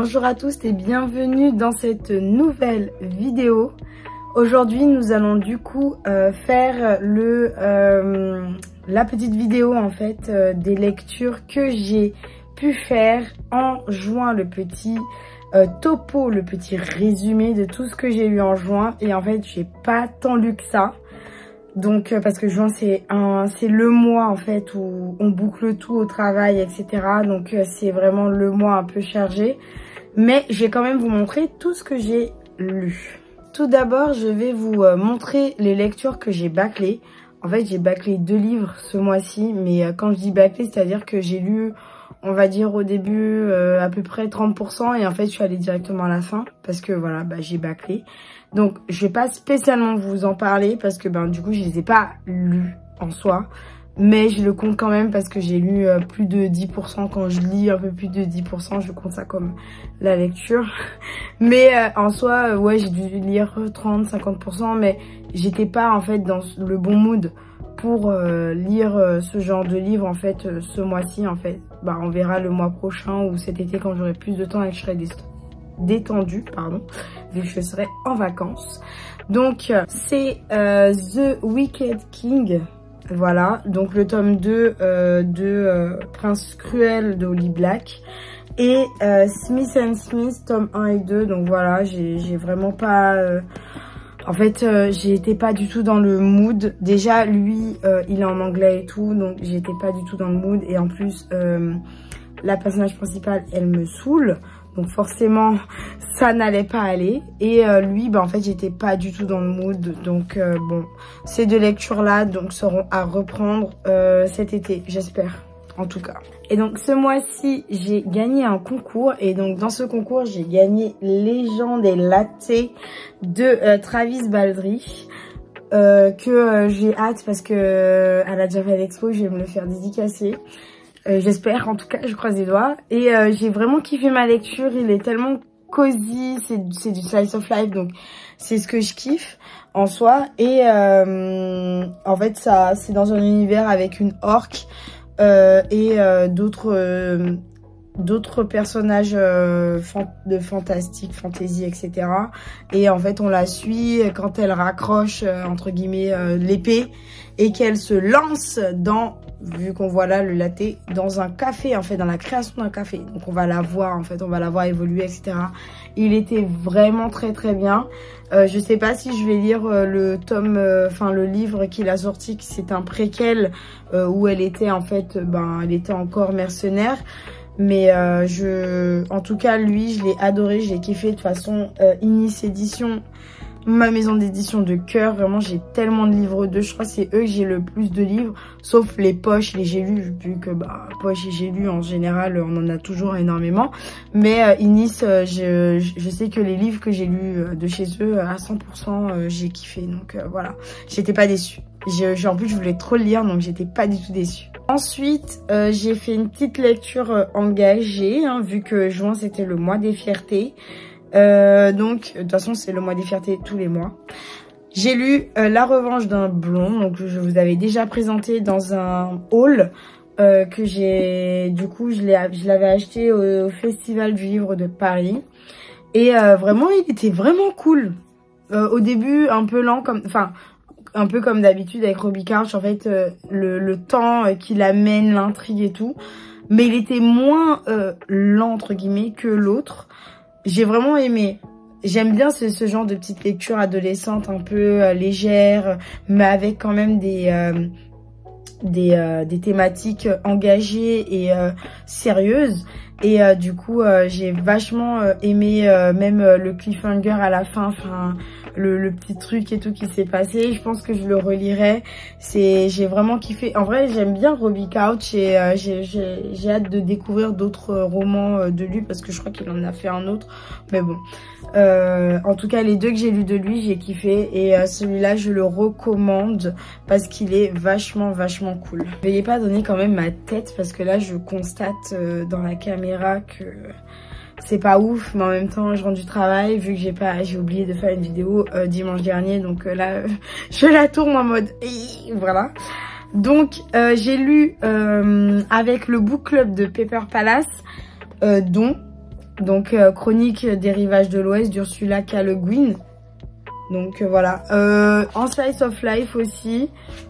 Bonjour à tous et bienvenue dans cette nouvelle vidéo. Aujourd'hui nous allons du coup faire la petite vidéo en fait des lectures que j'ai pu faire en juin, le petit topo, le petit résumé de tout ce que j'ai lu en juin. Et en fait j'ai pas tant lu que ça. Donc parce que juin c'est le mois en fait où on boucle tout au travail, etc. Donc c'est vraiment le mois un peu chargé. Mais je vais quand même vous montrer tout ce que j'ai lu. Tout d'abord je vais vous montrer les lectures que j'ai bâclées. En fait j'ai bâclé 2 livres ce mois-ci. Mais quand je dis bâclé, c'est à dire que j'ai lu, on va dire au début à peu près 30%. Et en fait je suis allée directement à la fin. Parce que voilà, j'ai bâclé. Donc je vais pas spécialement vous en parler parce que du coup je les ai pas lus en soi. Mais je le compte quand même parce que j'ai lu plus de 10%. Quand je lis un peu plus de 10%, je compte ça comme la lecture. Mais en soi, ouais, j'ai dû lire 30-50%. Mais j'étais pas en fait dans le bon mood pour lire ce genre de livre en fait ce mois-ci en fait. On verra le mois prochain ou cet été quand j'aurai plus de temps et que je serai détendue, pardon, vu que je serai en vacances. Donc c'est The Wicked King, voilà, donc le tome 2 de Prince Cruel de Holly Black et Smith & Smith tome 1 et 2. Donc voilà, j'ai vraiment pas en fait j'étais pas du tout dans le mood. Déjà lui il est en anglais et tout, donc j'étais pas du tout dans le mood. Et en plus la personnage principale elle me saoule. Donc forcément, ça n'allait pas aller. Et lui, en fait, j'étais pas du tout dans le mood. Donc bon, ces 2 lectures-là donc seront à reprendre cet été, j'espère, en tout cas. Et donc ce mois-ci, j'ai gagné un concours. Et donc dans ce concours, j'ai gagné Légende et Latte de Travis Baldree. Que j'ai hâte parce que elle a déjà fait l'expo, je vais me le faire dédicacer. J'espère, en tout cas, je croise les doigts. Et j'ai vraiment kiffé ma lecture. Il est tellement cosy, c'est du slice of life, donc c'est ce que je kiffe en soi. Et en fait, ça, c'est dans un univers avec une orque et d'autres personnages de fantastique, fantasy, etc. Et en fait, on la suit quand elle raccroche, entre guillemets, l'épée et qu'elle se lance dans, vu qu'on voit là le latte, dans un café, en fait, dans la création d'un café. Donc on va la voir, en fait, on va la voir évoluer, etc. Il était vraiment très très bien. Je sais pas si je vais lire le tome, le livre qu'il a sorti, c'est un préquel où elle était en fait, elle était encore mercenaire. Mais en tout cas lui je l'ai adoré, j'ai kiffé. De toute façon Inis Édition, ma maison d'édition de cœur, vraiment j'ai tellement de livres d'eux. Je crois que c'est eux que j'ai le plus de livres, sauf les poches, les j'ai lus, vu que poches et j'ai lu en général on en a toujours énormément. Mais Inis, je sais que les livres que j'ai lus de chez eux à 100% j'ai kiffé. Donc voilà, j'étais pas déçue. En plus je voulais trop le lire, donc j'étais pas du tout déçue. Ensuite, j'ai fait une petite lecture engagée, vu que juin c'était le mois des fiertés. Donc, de toute façon, c'est le mois des fiertés tous les mois. J'ai lu La revanche d'un blond, donc je vous avais déjà présenté dans un haul que j'ai, du coup, je l'avais acheté au Festival du Livre de Paris. Et vraiment, il était vraiment cool. Au début, un peu lent, un peu comme d'habitude avec Robbie Couch, en fait, le temps qu'il amène, l'intrigue et tout. Mais il était moins lent, entre guillemets, que l'autre. J'ai vraiment aimé. J'aime bien ce genre de petites lectures adolescentes un peu légères, mais avec quand même des thématiques engagées et sérieuses. Et du coup, j'ai vachement aimé même le cliffhanger à la fin, le petit truc et tout qui s'est passé. Je pense que je le relirai. J'ai vraiment kiffé. En vrai, j'aime bien Robbie Couch et j'ai hâte de découvrir d'autres romans de lui parce que je crois qu'il en a fait un autre. Mais bon. En tout cas, les 2 que j'ai lus de lui, j'ai kiffé. Et celui-là, je le recommande parce qu'il est vachement cool. Veuillez pas donner quand même ma tête parce que là, je constate dans la caméra que c'est pas ouf, mais en même temps je rentre du travail vu que j'ai oublié de faire une vidéo dimanche dernier, donc là je la tourne en mode voilà. Donc j'ai lu avec le book club de Paper Palace dont Donc Chronique des rivages de l'Ouest d'Ursula K. Le Guin. Donc voilà, en slice of life aussi,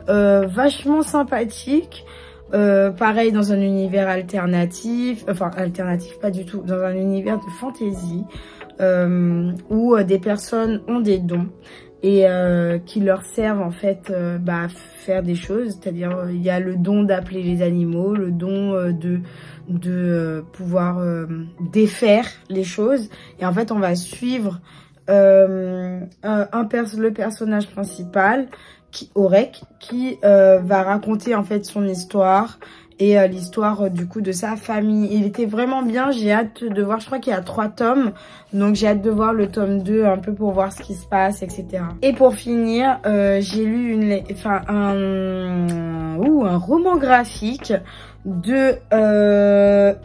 vachement sympathique. Pareil dans un univers alternatif, enfin alternatif pas du tout, dans un univers de fantasy où des personnes ont des dons et qui leur servent en fait à faire des choses. C'est-à-dire il y a le don d'appeler les animaux, le don de pouvoir défaire les choses, et en fait on va suivre le personnage principal, Orek, qui va raconter en fait son histoire et l'histoire du coup de sa famille. Il était vraiment bien, j'ai hâte de voir, je crois qu'il y a 3 tomes, donc j'ai hâte de voir le tome 2 un peu pour voir ce qui se passe, etc. Et pour finir, j'ai lu un roman graphique de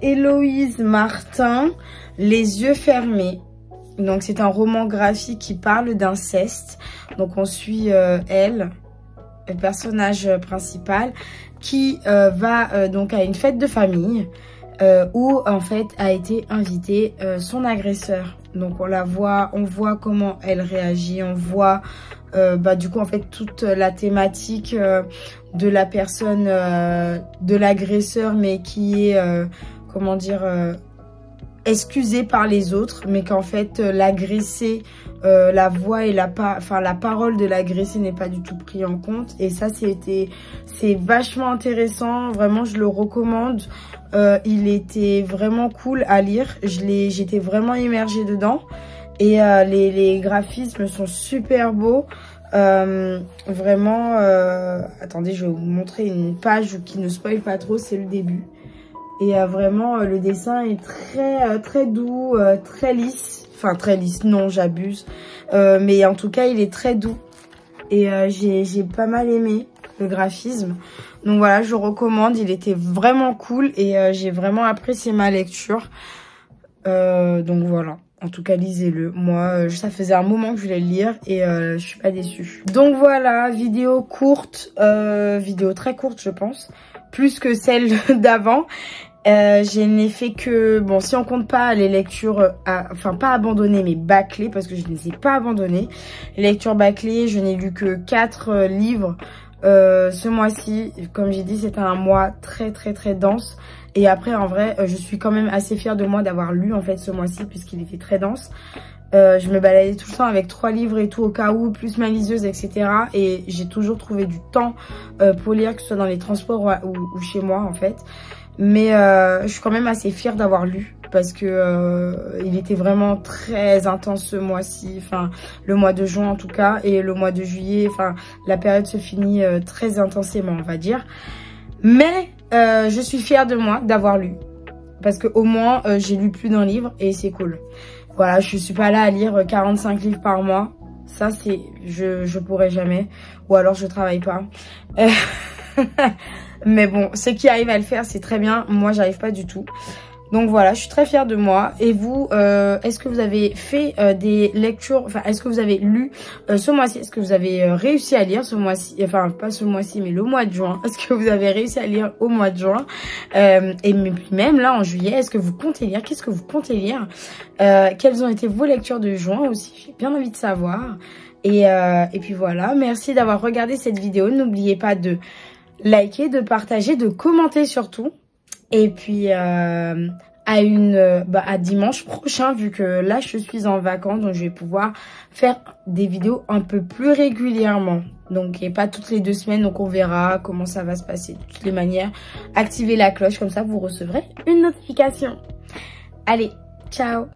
Héloïse Martin, Les yeux fermés. Donc c'est un roman graphique qui parle d'inceste. Donc on suit elle, le personnage principal, qui va donc à une fête de famille où en fait a été invité son agresseur. Donc on voit comment elle réagit, on voit du coup en fait toute la thématique de la personne, de l'agresseur, mais qui est comment dire, excusé par les autres, mais qu'en fait l'agressé, la voix et la parole de l'agressé n'est pas du tout pris en compte. Et ça c'est vachement intéressant, vraiment je le recommande. Il était vraiment cool à lire, j'étais vraiment immergée dedans, et les graphismes sont super beaux. Vraiment attendez, je vais vous montrer une page qui ne spoil pas trop, c'est le début. Et vraiment, le dessin est très doux, très lisse. Enfin, très lisse, non, j'abuse. Mais en tout cas, il est très doux. Et j'ai pas mal aimé le graphisme. Donc voilà, je recommande. Il était vraiment cool et j'ai vraiment apprécié ma lecture. Donc voilà. En tout cas, lisez-le. Moi, ça faisait un moment que je voulais le lire et je suis pas déçue. Donc voilà, vidéo courte. Vidéo très courte, je pense. Plus que celle d'avant. Je n'ai fait que, bon, si on compte pas les lectures, enfin pas abandonnées, mais bâclées, parce que je ne les ai pas abandonnées. Les lectures bâclées, je n'ai lu que 4 livres ce mois-ci. Comme j'ai dit, c'était un mois très dense. Et après, en vrai, je suis quand même assez fière de moi d'avoir lu en fait ce mois-ci, puisqu'il était très dense. Je me baladais tout le temps avec 3 livres et tout au cas où, plus ma liseuse, etc. Et j'ai toujours trouvé du temps pour lire, que ce soit dans les transports ou chez moi en fait. Mais je suis quand même assez fière d'avoir lu, parce que il était vraiment très intense ce mois-ci, enfin le mois de juin en tout cas, et le mois de juillet, enfin la période se finit très intensément, on va dire. Mais je suis fière de moi d'avoir lu, parce que au moins j'ai lu plus d'un livre et c'est cool. Voilà, je suis pas là à lire 45 livres par mois. Ça c'est, je pourrais jamais, ou alors je travaille pas. Mais bon, ceux qui arrivent à le faire, c'est très bien. Moi, j'arrive pas du tout. Donc voilà, je suis très fière de moi. Et vous, est-ce que vous avez fait des lectures, enfin, est-ce que vous avez lu ce mois-ci? Est-ce que vous avez réussi à lire ce mois-ci? Enfin, pas ce mois-ci, mais le mois de juin. Est-ce que vous avez réussi à lire au mois de juin? Et puis même là, en juillet, est-ce que vous comptez lire? Qu'est-ce que vous comptez lire? Quelles ont été vos lectures de juin aussi? J'ai bien envie de savoir. Et puis voilà, merci d'avoir regardé cette vidéo. N'oubliez pas de liker, de partager, de commenter surtout. Et puis à dimanche prochain, vu que là je suis en vacances, donc je vais pouvoir faire des vidéos un peu plus régulièrement. Donc et pas toutes les 2 semaines, donc on verra comment ça va se passer. De toutes les manières, activez la cloche, comme ça vous recevrez une notification. Allez, ciao!